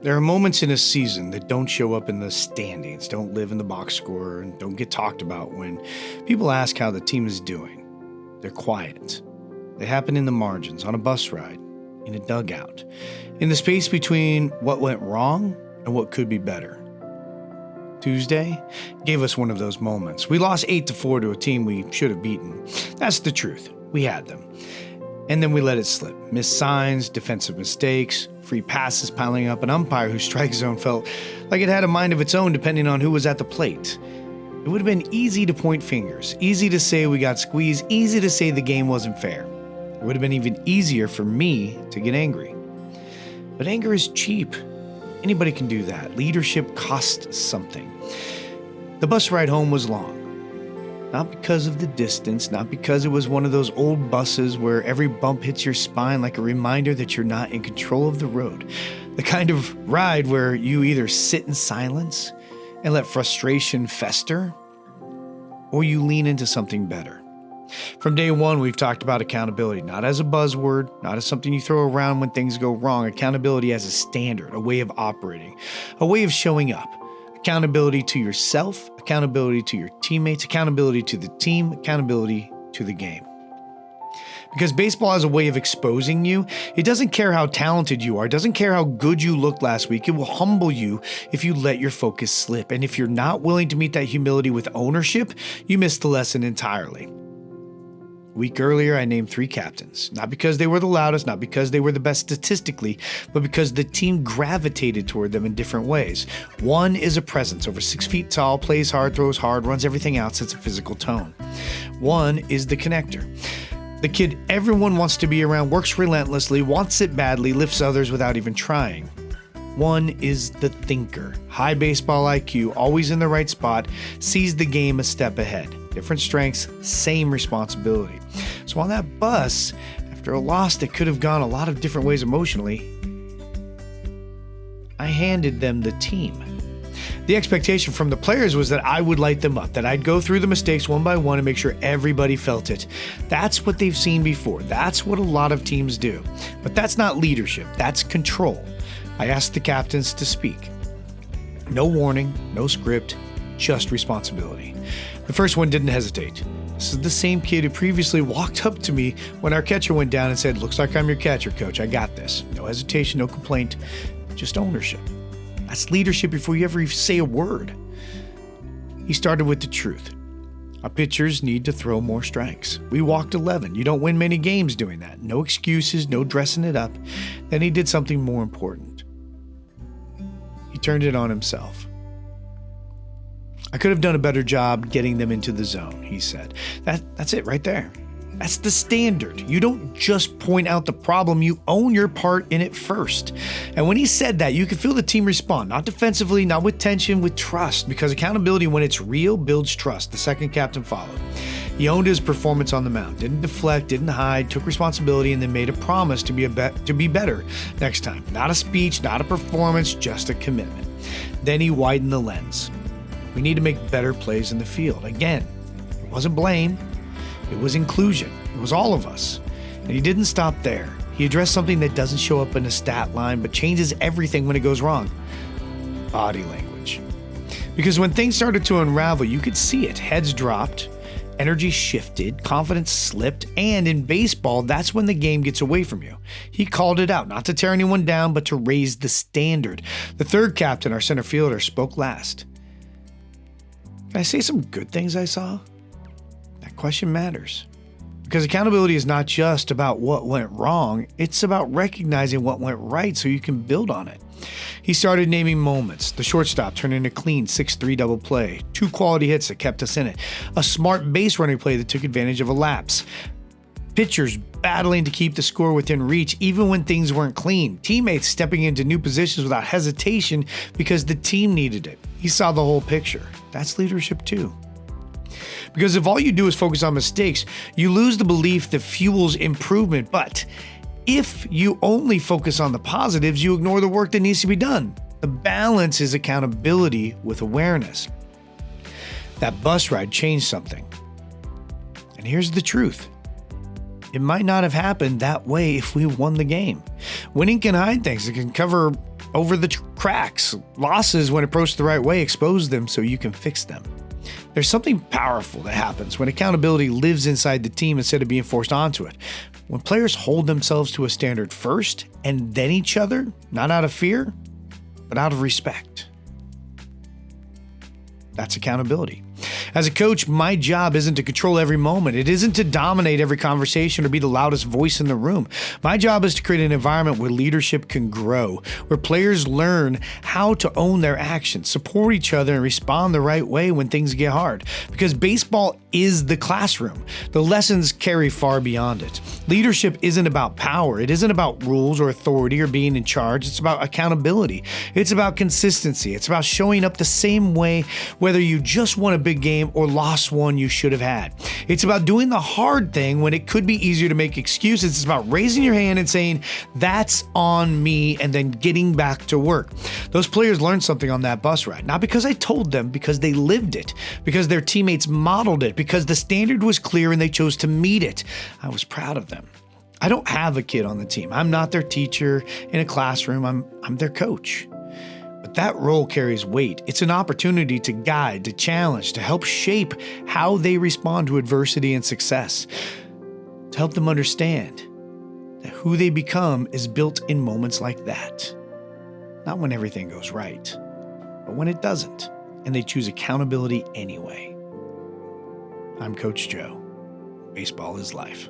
There are moments in a season that don't show up in the standings, don't live in the box score, and don't get talked about when people ask how the team is doing. They're quiet. They happen in the margins, on a bus ride, in a dugout, in the space between what went wrong and what could be better. Tuesday gave us one of those moments. We lost 8-4 to a team we should have beaten. That's the truth. We had them. And then we let it slip. Missed signs, defensive mistakes, free passes piling up, an umpire whose strike zone felt like it had a mind of its own depending on who was at the plate. It would have been easy to point fingers, easy to say we got squeezed, easy to say the game wasn't fair. It would have been even easier for me to get angry. But anger is cheap. Anybody can do that. Leadership costs something. The bus ride home was long. Not because of the distance, not because it was one of those old buses where every bump hits your spine like a reminder that you're not in control of the road. The kind of ride where you either sit in silence and let frustration fester, or you lean into something better. From day one, we've talked about accountability, not as a buzzword, not as something you throw around when things go wrong. Accountability as a standard, a way of operating, a way of showing up. Accountability to yourself, accountability to your teammates, accountability to the team, accountability to the game. Because baseball has a way of exposing you. It doesn't care how talented you are. It doesn't care how good you looked last week. It will humble you if you let your focus slip. And if you're not willing to meet that humility with ownership, you miss the lesson entirely. A week earlier, I named 3 captains, not because they were the loudest, not because they were the best statistically, but because the team gravitated toward them in different ways. One is a presence, over 6 feet tall, plays hard, throws hard, runs everything out, sets a physical tone. One is the connector. The kid everyone wants to be around, works relentlessly, wants it badly, lifts others without even trying. One is the thinker. High baseball IQ, always in the right spot, sees the game a step ahead. Different strengths, same responsibility. So on that bus, after a loss that could have gone a lot of different ways emotionally, I handed them the team. The expectation from the players was that I would light them up, that I'd go through the mistakes one by one and make sure everybody felt it. That's what they've seen before. That's what a lot of teams do. But that's not leadership. That's control. I asked the captains to speak. No warning, no script, just responsibility. The first one didn't hesitate. This is the same kid who previously walked up to me when our catcher went down and said, "Looks like I'm your catcher, coach. I got this." No hesitation, no complaint, just ownership. That's leadership before you ever say a word. He started with the truth. Our pitchers need to throw more strikes. We walked 11. You don't win many games doing that. No excuses, no dressing it up. Then he did something more important. He turned it on himself. "I could have done a better job getting them into the zone," he said. That's it right there. That's the standard. You don't just point out the problem, you own your part in it first. And when he said that, you could feel the team respond, not defensively, not with tension, with trust, because accountability, when it's real, builds trust. The second captain followed. He owned his performance on the mound, didn't deflect, didn't hide, took responsibility, and then made a promise to be better next time. Not a speech, not a performance, just a commitment. Then he widened the lens. We need to make better plays in the field. Again, it wasn't blame. It was inclusion. It was all of us. And he didn't stop there. He addressed something that doesn't show up in a stat line, but changes everything when it goes wrong. Body language. Because when things started to unravel, you could see it. Heads dropped, energy shifted, confidence slipped, and in baseball, that's when the game gets away from you. He called it out, not to tear anyone down, but to raise the standard. The third captain, our center fielder, spoke last. Can I say some good things I saw? That question matters. Because accountability is not just about what went wrong, it's about recognizing what went right so you can build on it. He started naming moments. The shortstop turned in a clean 6-3 double play, 2 quality hits that kept us in it, a smart base running play that took advantage of a lapse, pitchers battling to keep the score within reach even when things weren't clean, teammates stepping into new positions without hesitation because the team needed it. He saw the whole picture. That's leadership too. Because if all you do is focus on mistakes, you lose the belief that fuels improvement. But if you only focus on the positives, you ignore the work that needs to be done. The balance is accountability with awareness. That bus ride changed something. And here's the truth. It might not have happened that way if we won the game. Winning can hide things. It can cover over the cracks. Losses, when approached the right way, expose them so you can fix them. There's something powerful that happens when accountability lives inside the team instead of being forced onto it. When players hold themselves to a standard first and then each other, not out of fear, but out of respect. That's accountability. As a coach, my job isn't to control every moment. It isn't to dominate every conversation or be the loudest voice in the room. My job is to create an environment where leadership can grow, where players learn how to own their actions, support each other, and respond the right way when things get hard. Because baseball is the classroom. The lessons carry far beyond it. Leadership isn't about power. It isn't about rules or authority or being in charge. It's about accountability. It's about consistency. It's about showing up the same way, whether you just won a big game or lost one you should have had. It's about doing the hard thing when it could be easier to make excuses. It's about raising your hand and saying, that's on me, and then getting back to work. Those players learned something on that bus ride, not because I told them, because they lived it, because their teammates modeled it, because the standard was clear and they chose to meet it. I was proud of them. I don't have a kid on the team. I'm not their teacher in a classroom. I'm their coach. But that role carries weight. It's an opportunity to guide, to challenge, to help shape how they respond to adversity and success, to help them understand that who they become is built in moments like that. Not when everything goes right, but when it doesn't, and they choose accountability anyway. I'm Coach Joe. Baseball is life.